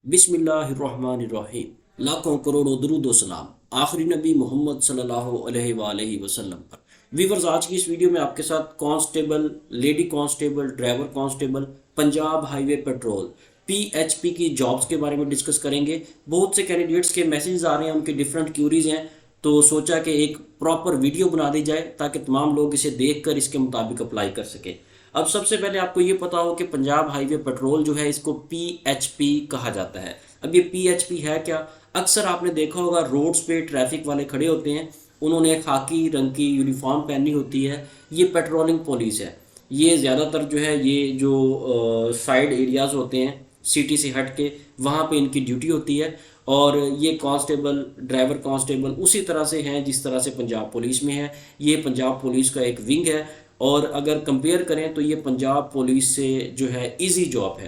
बिस्मिल्लाहिर्रहमानिर्रहीम। लाखों करोड़ों दरूद व सलाम आखिरी नबी मोहम्मद सल्लल्लाहु अलैहि वसल्लम पर। वीवर्स, आज की इस वीडियो में आपके साथ constable, lady constable, driver constable, Punjab highway petrol PHP की जॉब्स के बारे में डिस्कस करेंगे। बहुत से कैंडिडेट्स के मैसेजेस आ रहे हैं, उनके डिफरेंट क्यूरीज हैं, तो सोचा कि एक प्रॉपर वीडियो बना दी जाए ताकि तमाम लोग इसे देखकर इसके मुताबिक अप्लाई कर सकें। अब सबसे पहले आपको ये पता हो कि पंजाब हाईवे पेट्रोल जो है इसको PHP कहा जाता है। अब ये PHP है क्या? अक्सर आपने देखा होगा रोड्स पे ट्रैफिक वाले खड़े होते हैं, उन्होंने खाकी रंग की यूनिफॉर्म पहनी होती है। ये पेट्रोलिंग पुलिस है। ये ज़्यादातर जो है ये जो साइड एरियाज़ होते हैं सिटी से हट के, वहाँ पे इनकी ड्यूटी होती है। और ये कांस्टेबल, ड्राइवर कांस्टेबल उसी तरह से हैं जिस तरह से पंजाब पुलिस में है। ये पंजाब पुलिस का एक विंग है। और अगर कंपेयर करें तो ये पंजाब पुलिस से जो है इजी जॉब है।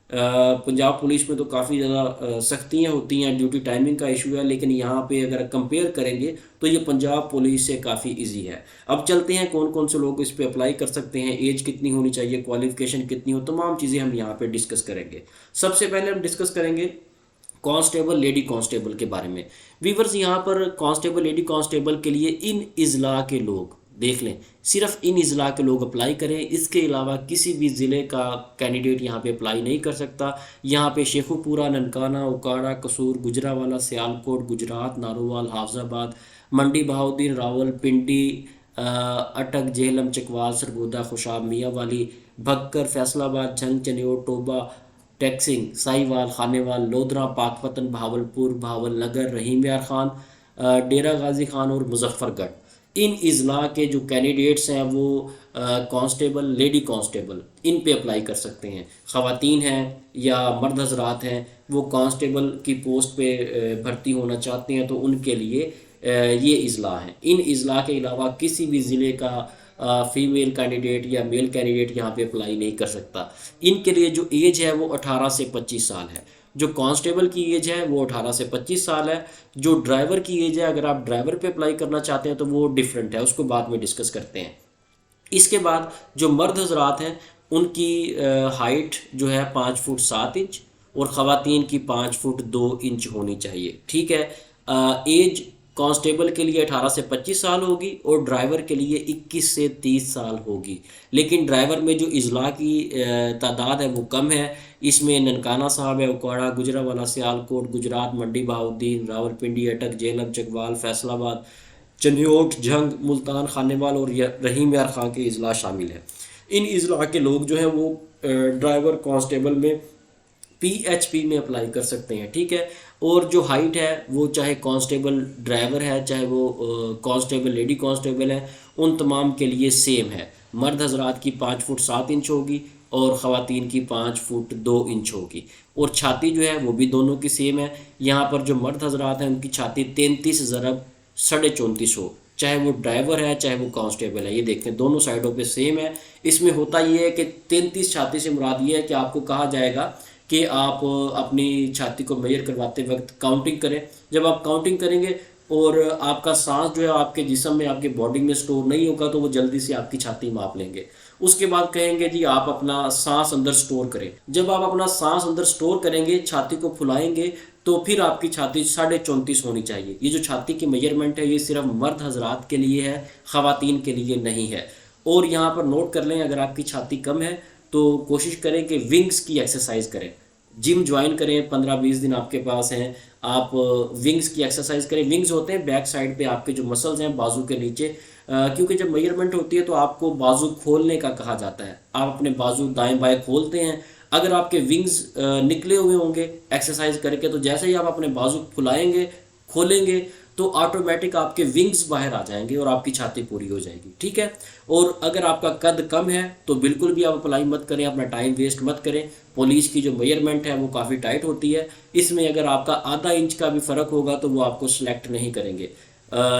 पंजाब पुलिस में तो काफ़ी ज़्यादा सख्तियाँ होती हैं, ड्यूटी टाइमिंग का इशू है, लेकिन यहाँ पे अगर कंपेयर करेंगे तो ये पंजाब पुलिस से काफ़ी इजी है। अब चलते हैं कौन कौन से लोग इस पे अप्लाई कर सकते हैं, एज कितनी होनी चाहिए, क्वालिफिकेशन कितनी हो, तमाम चीज़ें हम यहाँ पे डिस्कस करेंगे। सबसे पहले हम डिस्कस करेंगे कांस्टेबल, लेडी कांस्टेबल के बारे में। वीवर्स, यहाँ पर कांस्टेबल, लेडी कांस्टेबल के लिए इन इजला के लोग देख लें, सिर्फ इन इजला के लोग अप्लाई करें। इसके अलावा किसी भी ज़िले का कैंडिडेट यहाँ पे अप्लाई नहीं कर सकता। यहाँ पे शेखुपुरा, ननकाना, उकाड़ा, कसूर, गुजरावाला, सियालकोट, गुजरात, नारोवाल, हाफजाबाद, मंडी बहाउद्दीन, रावलपिंडी, अटक, जेहलम, चकवाल, सरगोदा, खुशाब, मियाँवाली, भक्कर, फैसलाबाद, झंग, चनियोट, टोबा, टैक्सिंग, साहिवाल, खानेवाल, लोधरा, पाकपतन, भावलपुर, भावल नगर, रहीम यार खान, डेरा गाजी खान और मुजफ्फरगढ़। इन अजला के जो कैंडिडेट्स हैं वो कांस्टेबल, लेडी कांस्टेबल इन पे अप्लाई कर सकते हैं। ख़वातीन हैं या मर्द हजरात हैं, वो कांस्टेबल की पोस्ट पे भर्ती होना चाहते हैं तो उनके लिए ये अजला हैं। इन अजला के अलावा किसी भी ज़िले का फीमेल कैंडिडेट या मेल कैंडिडेट यहाँ पे अप्लाई नहीं कर सकता। इनके लिए जो एज है वो 18 से 25 साल है। जो कांस्टेबल की एज है वो 18 से 25 साल है। जो ड्राइवर की एज है, अगर आप ड्राइवर पे अप्लाई करना चाहते हैं तो वो डिफरेंट है, उसको बाद में डिस्कस करते हैं। इसके बाद जो मर्द हजरात हैं उनकी हाइट जो है 5 फुट 7 इंच और ख़वातीन की 5 फुट 2 इंच होनी चाहिए। ठीक है। एज कांस्टेबल के लिए 18 से 25 साल होगी और ड्राइवर के लिए 21 से 30 साल होगी। लेकिन ड्राइवर में जो इजला की तादाद है वो कम है। इसमें ननकाना साहब है, उकाड़ा, गुजरावाला, सियालकोट, गुजरात, मंडी बहाउद्दीन, रावलपिंडी, अटक, जेहलम, चकवाल, फैसलाबाद, चन्योट, झंग, मुल्तान, खानेवाल और रहीम यार खां के इजला शामिल है। इन इजला के लोग जो हैं वो ड्राइवर कांस्टेबल में PHP में अप्लाई कर सकते हैं। ठीक है। और जो हाइट है वो चाहे कांस्टेबल ड्राइवर है, चाहे वो कांस्टेबल लेडी कांस्टेबल है, उन तमाम के लिए सेम है। मर्द हजरात की 5 फुट 7 इंच होगी और ख़वातीन की 5 फुट 2 इंच होगी। और छाती जो है वो भी दोनों की सेम है। यहाँ पर जो मर्द हजरात हैं उनकी छाती 33 ज़रब 34.5 हो, चाहे वो ड्राइवर है चाहे वो कांस्टेबल है। ये देखते हैं दोनों साइडों पे सेम है। इसमें होता ये है कि 33 छाती से मुराद ये है कि आपको कहा जाएगा कि आप अपनी छाती को मेजर करवाते वक्त काउंटिंग करें। जब आप काउंटिंग करेंगे और आपका सांस जो है आपके जिस्म में, आपके बॉडी में स्टोर नहीं होगा तो वो जल्दी से आपकी छाती माप लेंगे। उसके बाद कहेंगे जी आप अपना सांस अंदर स्टोर करें। जब आप अपना सांस अंदर स्टोर करेंगे, छाती को फुलाएंगे, तो फिर आपकी छाती 34.5 होनी चाहिए। ये जो छाती की मेजरमेंट है ये सिर्फ मर्द हजरात के लिए है, ख़वातीन के लिए नहीं है। और यहाँ पर नोट कर लें, अगर आपकी छाती कम है तो कोशिश करें कि विंग्स की एक्सरसाइज करें, जिम ज्वाइन करें। 15-20 दिन आपके पास हैं, आप विंग्स की एक्सरसाइज करें। विंग्स होते हैं बैक साइड पे आपके जो मसल्स हैं बाजू के नीचे, क्योंकि जब मेजरमेंट होती है तो आपको बाजू खोलने का कहा जाता है। आप अपने बाजू दाएं बाएं खोलते हैं। अगर आपके विंग्स निकले हुए होंगे एक्सरसाइज करके, तो जैसे ही आप अपने बाजू फुलाएंगे, खोलेंगे, तो ऑटोमेटिक आपके विंग्स बाहर आ जाएंगे और आपकी छाती पूरी हो जाएगी। ठीक है। और अगर आपका कद कम है तो बिल्कुल भी आप अप्लाई मत करें, अपना टाइम वेस्ट मत करें। पुलिस की जो मेजरमेंट है वो काफ़ी टाइट होती है। इसमें अगर आपका आधा इंच का भी फ़र्क होगा तो वो आपको सिलेक्ट नहीं करेंगे।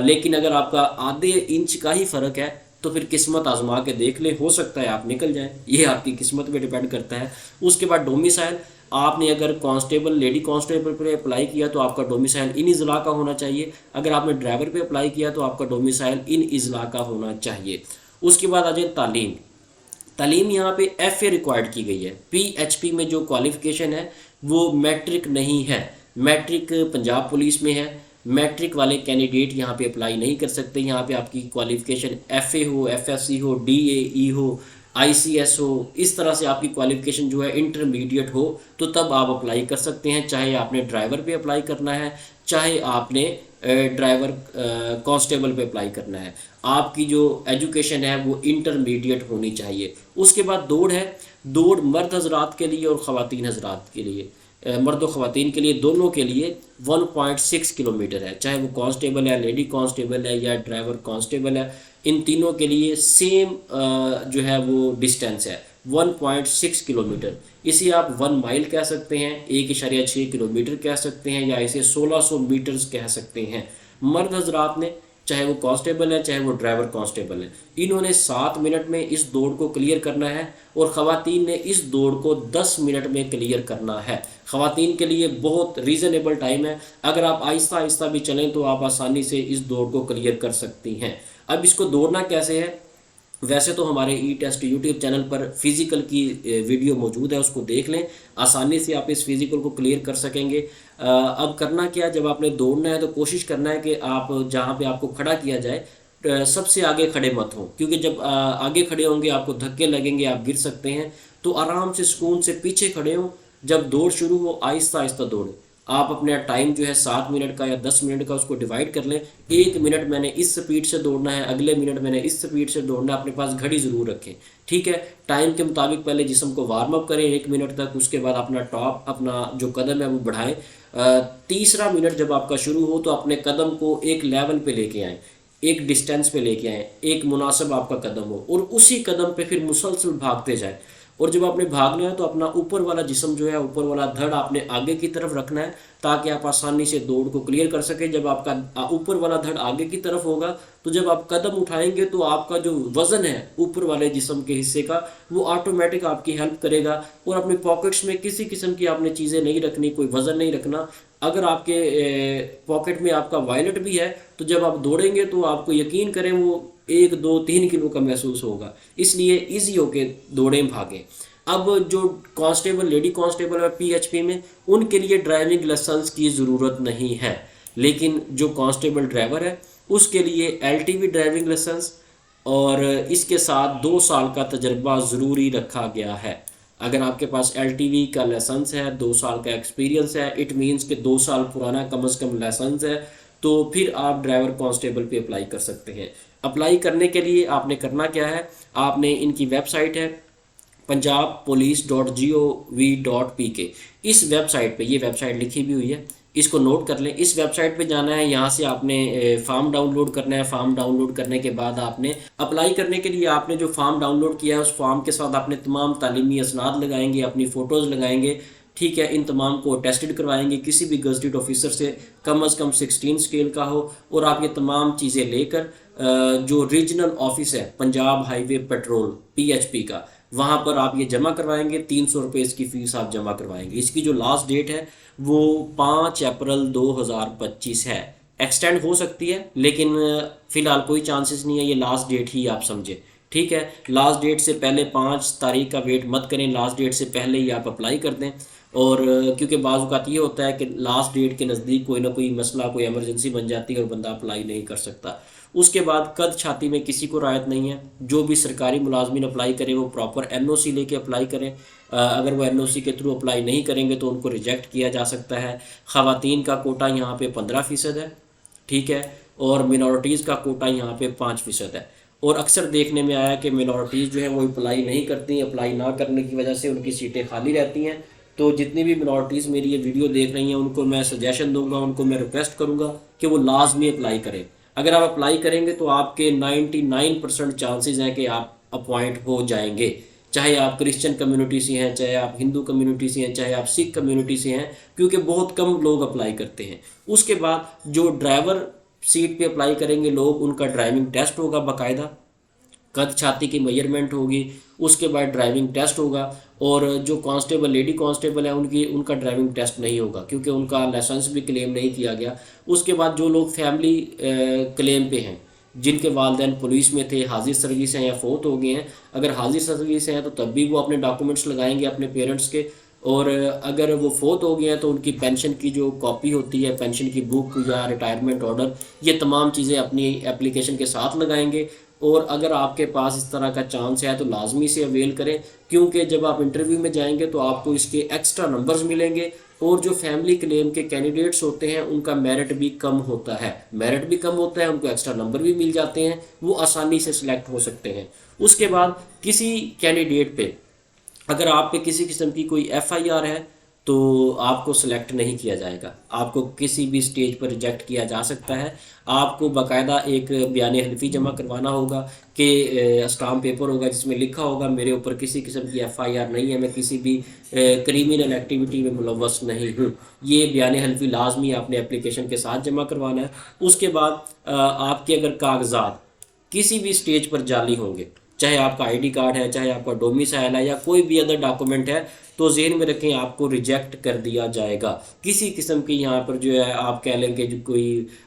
लेकिन अगर आपका आधे इंच का ही फ़र्क है तो फिर किस्मत आजमा के देख ले, हो सकता है आप निकल जाएं। ये आपकी किस्मत पे डिपेंड करता है। उसके बाद डोमिसाइल, आपने अगर कांस्टेबल, लेडी कांस्टेबल पे अप्लाई किया तो आपका डोमिसाइल इन इजला का होना चाहिए। अगर आपने ड्राइवर पे अप्लाई किया तो आपका डोमिसाइल इन इजला का होना चाहिए। उसके बाद आ जाए तालीम। तालीम यहाँ पे FA रिक्वायर्ड की गई है। PHP में जो क्वालिफ़िकेशन है वो मैट्रिक नहीं है। मैट्रिक पंजाब पुलिस में है, मैट्रिक वाले कैंडिडेट यहाँ पे अप्लाई नहीं कर सकते। यहाँ पे आपकी क्वालिफ़िकेशन एफए हो, एफएससी हो, डीएई हो, आईसीएस हो, इस तरह से आपकी क्वालिफ़िकेशन जो है इंटरमीडिएट हो तो तब आप अप्लाई कर सकते हैं। चाहे आपने ड्राइवर पे अप्लाई करना है, चाहे आपने ड्राइवर कांस्टेबल पे अप्लाई करना है, आपकी जो एजुकेशन है वो इंटरमीडिएट होनी चाहिए। उसके बाद दौड़ है। दौड़ मर्द हजरात के लिए और ख़वातीन हजरात के लिए, मर्द और ख़वातीन के लिए दोनों के लिए 1.6 किलोमीटर है। चाहे वो कांस्टेबल है, लेडी कांस्टेबल है या ड्राइवर कांस्टेबल है, इन तीनों के लिए सेम जो है वो डिस्टेंस है 1.6 किलोमीटर। इसे आप 1 माइल कह सकते हैं, 1.6 किलोमीटर कह सकते हैं, या इसे 1600 मीटर्स कह सकते हैं। मर्द हजरात ने, चाहे वो कांस्टेबल है चाहे वो ड्राइवर कांस्टेबल है, इन्होंने 7 मिनट में इस दौड़ को क्लियर करना है और ख़वातीन ने इस दौड़ को 10 मिनट में क्लियर करना है। ख़वातीन के लिए बहुत रीज़नेबल टाइम है। अगर आप आहिस्ता आहिस्ता भी चलें तो आप आसानी से इस दौड़ को क्लियर कर सकती हैं। अब इसको दौड़ना कैसे है, वैसे तो हमारे ई टेस्ट यूट्यूब चैनल पर फिज़िकल की वीडियो मौजूद है, उसको देख लें, आसानी से आप इस फिज़िकल को क्लियर कर सकेंगे। अब करना क्या, जब आपने दौड़ना है तो कोशिश करना है कि आप जहाँ पे आपको खड़ा किया जाए सबसे आगे खड़े मत हो, क्योंकि जब आगे खड़े होंगे आपको धक्के लगेंगे, आप गिर सकते हैं। तो आराम से सुकून से पीछे खड़े हो, जब दौड़ शुरू हो आहिस्ता आहिस्ता दौड़ें। आप अपना टाइम जो है 7 मिनट का या 10 मिनट का उसको डिवाइड कर लें। 1 मिनट मैंने इस स्पीड से दौड़ना है, अगले मिनट मैंने इस स्पीड से दौड़ना है। अपने पास घड़ी ज़रूर रखें, ठीक है। टाइम के मुताबिक पहले जिस्म को वार्म अप करें 1 मिनट तक, उसके बाद अपना जो कदम है वो बढ़ाएं। तीसरा मिनट जब आपका शुरू हो तो अपने कदम को एक लेवल पे लेके आएँ, एक डिस्टेंस पे लेके आएँ, एक मुनासिब आपका कदम हो, और उसी कदम पे फिर मुसलसल भागते जाएँ। और जब आपने भागना है तो अपना ऊपर वाला जिस्म जो है, ऊपर वाला धड़ आपने आगे की तरफ रखना है ताकि आप आसानी से दौड़ को क्लियर कर सकें। जब आपका ऊपर वाला धड़ आगे की तरफ होगा तो जब आप कदम उठाएंगे तो आपका जो वज़न है ऊपर वाले जिस्म के हिस्से का वो ऑटोमेटिक आपकी हेल्प करेगा। और अपने पॉकेट्स में किसी किस्म की आपने चीज़ें नहीं रखनी, कोई वज़न नहीं रखना। अगर आपके पॉकेट में आपका वॉलेट भी है तो जब आप दौड़ेंगे तो आपको यकीन करें वो 1, 2, 3 किलो का महसूस होगा। इसलिए इजी होके दौड़ें, भागें। अब जो कांस्टेबल, लेडी कांस्टेबल है पीएचपी में, उनके लिए ड्राइविंग लाइसेंस की ज़रूरत नहीं है, लेकिन जो कांस्टेबल ड्राइवर है उसके लिए एलटीवी ड्राइविंग लाइसेंस और इसके साथ 2 साल का तजर्बा ज़रूरी रखा गया है। अगर आपके पास एलटीवी का लाइसेंस है, 2 साल का एक्सपीरियंस है, इट मीन्स कि 2 साल पुराना कम से कम लाइसेंस है, तो फिर आप ड्राइवर कांस्टेबल पे अप्लाई कर सकते हैं। अप्लाई करने के लिए आपने करना क्या है, आपने इनकी वेबसाइट है punjabpolice.gov.pk, इस वेबसाइट पे, ये वेबसाइट लिखी भी हुई है, इसको नोट कर लें। इस वेबसाइट पे जाना है, यहाँ से आपने फॉर्म डाउनलोड करना है। फॉर्म डाउनलोड करने के बाद आपने अप्लाई करने के लिए आपने जो फॉर्म डाउनलोड किया है उस फॉर्म के साथ आपने तमाम तालीमी असनाद लगाएंगे, अपनी फ़ोटोज़ लगाएंगे, ठीक है। इन तमाम को टेस्टेड करवाएंगे किसी भी गज़टेड ऑफिसर से, कम से कम 16 स्केल का हो। और आप ये तमाम चीज़ें लेकर जो रीजनल ऑफिस है पंजाब हाईवे पेट्रोल पीएचपी का, वहाँ पर आप ये जमा करवाएंगे। 300 रुपये इसकी फ़ीस आप जमा करवाएंगे। इसकी जो लास्ट डेट है वो 5 अप्रैल 2025 है। एक्सटेंड हो सकती है लेकिन फ़िलहाल कोई चांसेस नहीं है, ये लास्ट डेट ही आप समझे, ठीक है। लास्ट डेट से पहले 5 तारीख का वेट मत करें, लास्ट डेट से पहले ही आप अप्लाई कर दें। और क्योंकि बाज़ औक़ात ये होता है कि लास्ट डेट के नज़दीक कोई ना कोई मसला, कोई एमरजेंसी बन जाती है और बंदा अप्लाई नहीं कर सकता। उसके बाद कद छाती में किसी को रायत नहीं है। जो भी सरकारी मुलाजमिन अप्लाई करें वो प्रॉपर एनओसी लेके अप्लाई करें। अगर वो एनओसी के थ्रू अप्लाई नहीं करेंगे तो उनको रिजेक्ट किया जा सकता है। ख़वातीन का कोटा यहाँ पे 15% है, ठीक है, और मिनॉरिटीज़ का कोटा यहाँ पे 5% है। और अक्सर देखने में आया कि मिनॉरिटीज़ जो है वो अप्लाई नहीं करती, अप्लाई ना करने की वजह से उनकी सीटें खाली रहती हैं। तो जितनी भी मिनॉरिटीज़ मेरी ये वीडियो देख रही हैं उनको मैं सजेशन दूंगा, उनको मैं रिक्वेस्ट करूँगा कि वो लाजमी अप्लाई करें। अगर आप अप्लाई करेंगे तो आपके 99% चांसेस हैं कि आप अपॉइंट हो जाएंगे, चाहे आप क्रिश्चियन कम्युनिटी से हैं, चाहे आप हिंदू कम्युनिटी से हैं, चाहे आप सिख कम्युनिटी से हैं, क्योंकि बहुत कम लोग अप्लाई करते हैं। उसके बाद जो ड्राइवर सीट पे अप्लाई करेंगे लोग, उनका ड्राइविंग टेस्ट होगा बाकायदा, कद छाती की मेजरमेंट होगी, उसके बाद ड्राइविंग टेस्ट होगा। और जो कांस्टेबल, लेडी कांस्टेबल है, उनका ड्राइविंग टेस्ट नहीं होगा क्योंकि उनका लाइसेंस भी क्लेम नहीं किया गया। उसके बाद जो लोग फैमिली क्लेम पे हैं, जिनके वालिदैन पुलिस में थे, हाजिर सर्विस हैं या फोत हो गए हैं, अगर हाजिर सर्विस हैं तो तब भी वो अपने डॉक्यूमेंट्स लगाएंगे अपने पेरेंट्स के। और अगर वो फोत हो गए हैं तो उनकी पेंशन की जो कॉपी होती है, पेंशन की बुक या रिटायरमेंट ऑर्डर, ये तमाम चीज़ें अपनी एप्लीकेशन के साथ लगाएंगे। और अगर आपके पास इस तरह का चांस है तो लाजमी से अवेल करें, क्योंकि जब आप इंटरव्यू में जाएंगे तो आपको इसके एक्स्ट्रा नंबर्स मिलेंगे। और जो फैमिली क्लेम के कैंडिडेट्स होते हैं उनका मेरिट भी कम होता है, उनको एक्स्ट्रा नंबर भी मिल जाते हैं, वो आसानी से सिलेक्ट हो सकते हैं। उसके बाद किसी कैंडिडेट पे अगर आप पे किसी किस्म की कोई एफआईआर है तो आपको सिलेक्ट नहीं किया जाएगा, आपको किसी भी स्टेज पर रिजेक्ट किया जा सकता है। आपको बाकायदा एक बयान हल्फी जमा करवाना होगा कि स्टाम्प पेपर होगा जिसमें लिखा होगा मेरे ऊपर किसी किस्म की एफआईआर नहीं है, मैं किसी भी क्रिमिनल एक्टिविटी में मुलव्वस नहीं हूँ। ये बयान हल्फी लाजमी आपने एप्लीकेशन के साथ जमा करवाना है। उसके बाद आपके अगर कागजात किसी भी स्टेज पर जाली होंगे, चाहे आपका आईडी कार्ड है, चाहे आपका डोमिसाइल है या कोई भी अदर डॉक्यूमेंट है, तो जेहन में रखें आपको रिजेक्ट कर दिया जाएगा। किसी किस्म की यहाँ पर जो है आप कह लें कि जो कोई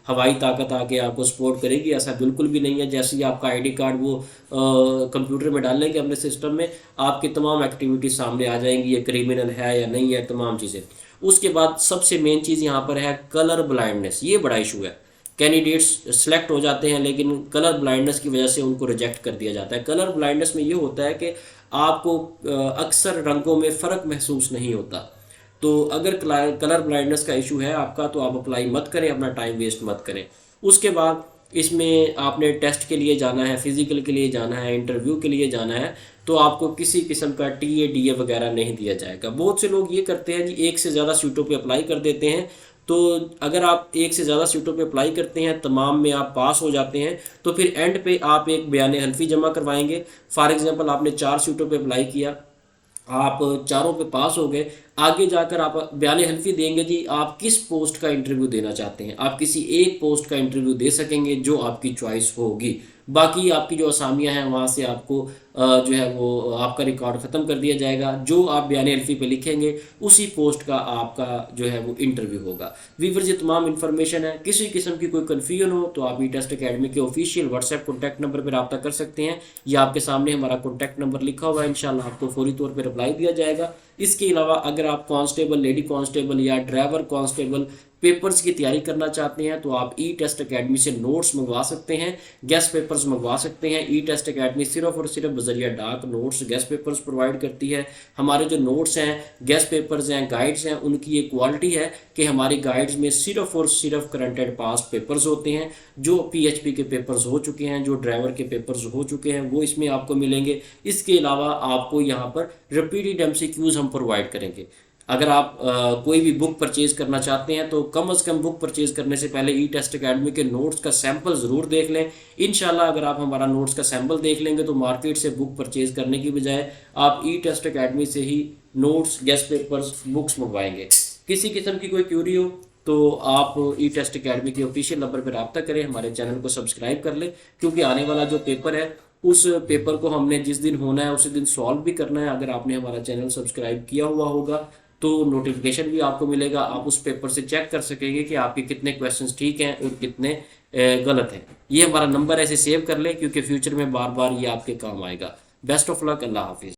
हवाई ताकत आके आपको सपोर्ट करेगी, ऐसा बिल्कुल भी नहीं है। जैसे ही आपका आईडी कार्ड वो कंप्यूटर में डाल लेंगे अपने सिस्टम में, आपकी तमाम एक्टिविटी सामने आ जाएंगी, ये क्रिमिनल है या नहीं है, तमाम चीज़ें। उसके बाद सबसे मेन चीज़ यहाँ पर है कलर ब्लाइंडनेस। ये बड़ा इशू है, कैंडिडेट्स सेलेक्ट हो जाते हैं लेकिन कलर ब्लाइंडनेस की वजह से उनको रिजेक्ट कर दिया जाता है। कलर ब्लाइंडनेस में ये होता है कि आपको अक्सर रंगों में फ़र्क महसूस नहीं होता। तो अगर कलर ब्लाइंडनेस का इशू है आपका तो आप अप्लाई मत करें, अपना टाइम वेस्ट मत करें। उसके बाद इसमें आपने टेस्ट के लिए जाना है, फिज़िकल के लिए जाना है, इंटरव्यू के लिए जाना है, तो आपको किसी किस्म का टीए डीए वगैरह नहीं दिया जाएगा। बहुत से लोग ये करते हैं जी, एक से ज़्यादा सीटों पे अप्लाई कर देते हैं। तो अगर आप एक से ज़्यादा सीटों पे अप्लाई करते हैं, तमाम में आप पास हो जाते हैं, तो फिर एंड पे आप एक बयान हल्फी जमा करवाएंगे। फॉर एग्जांपल आपने 4 सीटों पे अप्लाई किया, आप चारों पे पास हो गए, आगे जाकर आप बयान हल्फी देंगे जी आप किस पोस्ट का इंटरव्यू देना चाहते हैं। आप किसी एक पोस्ट का इंटरव्यू दे सकेंगे जो आपकी चॉइस होगी। बाकी आपकी जो असामियां हैं वहाँ से आपको जो है वो आपका रिकॉर्ड ख़त्म कर दिया जाएगा। जो आप बयान हल्फी पे लिखेंगे उसी पोस्ट का आपका जो है वो इंटरव्यू होगा। वीवर्स, ये तमाम इन्फॉर्मेशन है। किसी किस्म की कोई कन्फ्यूजन हो तो आप ई टेस्ट अकेडमी के ऑफिशियल व्हाट्सएप कॉन्टैक्ट नंबर पर रब्ता कर सकते हैं, या आपके सामने हमारा कॉन्टैक्ट नंबर लिखा हुआ है, इंशाल्लाह आपको फौरी तौर पर रिप्लाई दिया जाएगा। इसके अलावा अगर आप कांस्टेबल, लेडी कांस्टेबल या ड्राइवर कांस्टेबल पेपर्स की तैयारी करना चाहते हैं तो आप ई टेस्ट अकेडमी से नोट्स मंगवा सकते हैं, गेस्ट पेपर्स मंगवा सकते हैं। ई टेस्ट अकेडमी सिर्फ और सिर्फ बजरिया डाक नोट्स, गेस्ट पेपर्स प्रोवाइड करती है। हमारे जो नोट्स हैं, गेस्ट पेपर्स हैं, गाइड्स हैं, उनकी ये क्वालिटी है कि हमारी गाइड्स में सिर्फ और सिर्फ करंट एंड पास पेपर्स होते हैं। जो पीएचपी के पेपर्स हो चुके हैं, जो ड्राइवर के पेपर्स हो चुके हैं, वो इसमें आपको मिलेंगे। इसके अलावा आपको यहाँ पर रिपीटेड एमसीक्यूज हम प्रोवाइड करेंगे। अगर आप कोई भी बुक परचेज़ करना चाहते हैं तो कम से कम बुक परचेज़ करने से पहले ई टेस्ट अकेडमी के नोट्स का सैंपल ज़रूर देख लें। इंशाल्लाह अगर आप हमारा नोट्स का सैंपल देख लेंगे तो मार्केट से बुक परचेज़ करने की बजाय आप ई टेस्ट अकेडमी से ही नोट्स, गेस्ट पेपर्स, बुक्स मंगवाएंगे। किसी किस्म की कोई क्यूरी हो तो आप ई टेस्ट अकेडमी के ऑफिशियल नंबर पर रब्ता करें, हमारे चैनल को सब्सक्राइब कर लें, क्योंकि आने वाला जो पेपर है उस पेपर को हमने जिस दिन होना है उसी दिन सॉल्व भी करना है। अगर आपने हमारा चैनल सब्सक्राइब किया हुआ होगा तो नोटिफिकेशन भी आपको मिलेगा, आप उस पेपर से चेक कर सकेंगे कि आपके कितने क्वेश्चंस ठीक हैं और कितने गलत हैं। ये हमारा नंबर ऐसे सेव कर लें क्योंकि फ्यूचर में बार बार ये आपके काम आएगा। बेस्ट ऑफ लक, अल्लाह हाफिज़।